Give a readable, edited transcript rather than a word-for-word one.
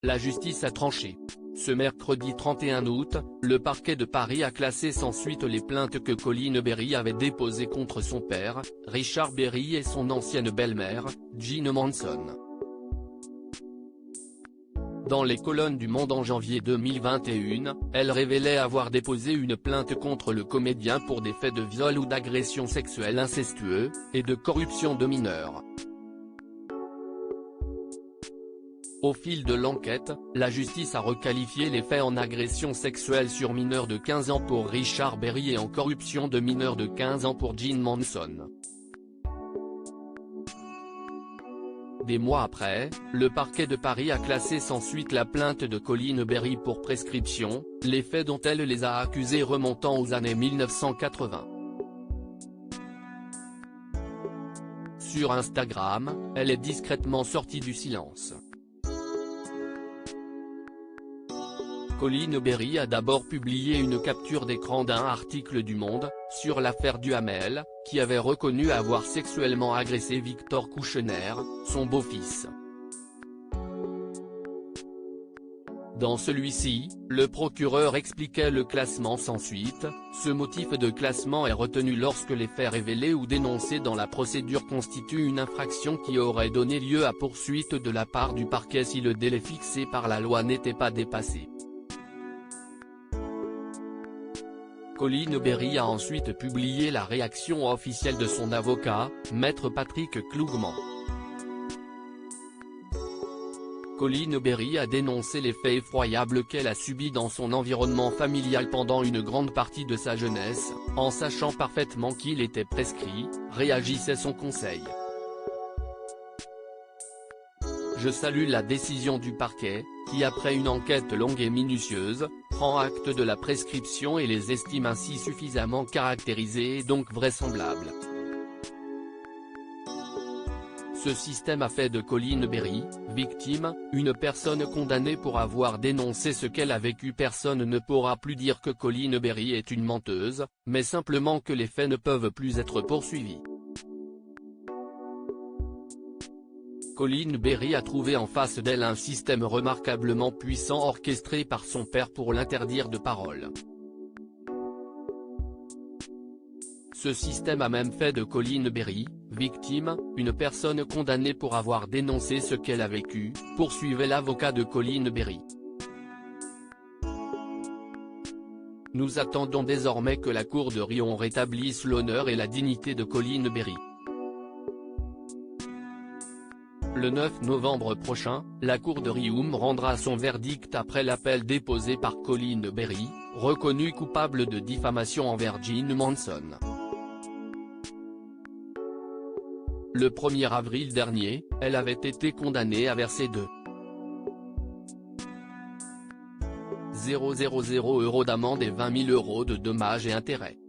la justice a tranché. Ce mercredi 31 août, le parquet de Paris a classé sans suite les plaintes que Colline Berry avait déposées contre son père, Richard Berry, et son ancienne belle-mère, Jean Manson. Dans les colonnes du Monde en janvier 2021, elle révélait avoir déposé une plainte contre le comédien pour des faits de viol ou d'agression sexuelle incestueux, et de corruption de mineurs. Au fil de l'enquête, la justice a requalifié les faits en agression sexuelle sur mineurs de 15 ans pour Richard Berry et en corruption de mineurs de 15 ans pour Jean Manson. Des mois après, le parquet de Paris a classé sans suite la plainte de Colline Berry pour prescription, les faits dont elle les a accusés remontant aux années 1980. Sur Instagram, elle est discrètement sortie du silence. Colline Berry a d'abord publié une capture d'écran d'un article du Monde, sur l'affaire Duhamel, qui avait reconnu avoir sexuellement agressé Victor Kouchner, son beau-fils. Dans celui-ci, le procureur expliquait le classement sans suite. Ce motif de classement est retenu lorsque les faits révélés ou dénoncés dans la procédure constituent une infraction qui aurait donné lieu à poursuite de la part du parquet si le délai fixé par la loi n'était pas dépassé. Colline Berry a ensuite publié la réaction officielle de son avocat, Maître Patrick Klougman. Colline Berry a dénoncé les faits effroyables qu'elle a subis dans son environnement familial pendant une grande partie de sa jeunesse, en sachant parfaitement qu'il était prescrit, réagissait son conseil. Je salue la décision du parquet, qui après une enquête longue et minutieuse, prend acte de la prescription et les estime ainsi suffisamment caractérisées et donc vraisemblables. Ce système a fait de Colline Berry, victime, une personne condamnée pour avoir dénoncé ce qu'elle a vécu. Personne ne pourra plus dire que Colline Berry est une menteuse, mais simplement que les faits ne peuvent plus être poursuivis. Colline Berry a trouvé en face d'elle un système remarquablement puissant orchestré par son père pour l'interdire de parole. Ce système a même fait de Colline Berry, victime, une personne condamnée pour avoir dénoncé ce qu'elle a vécu, poursuivait l'avocat de Colline Berry. Nous attendons désormais que la Cour de Riom rétablisse l'honneur et la dignité de Colline Berry. Le 9 novembre prochain, la Cour de Riom rendra son verdict après l'appel déposé par Colline Berry, reconnue coupable de diffamation envers Jean Manson. Le 1er avril dernier, elle avait été condamnée à verser 2,000 € d'amende et 20 000 € de dommages et intérêts.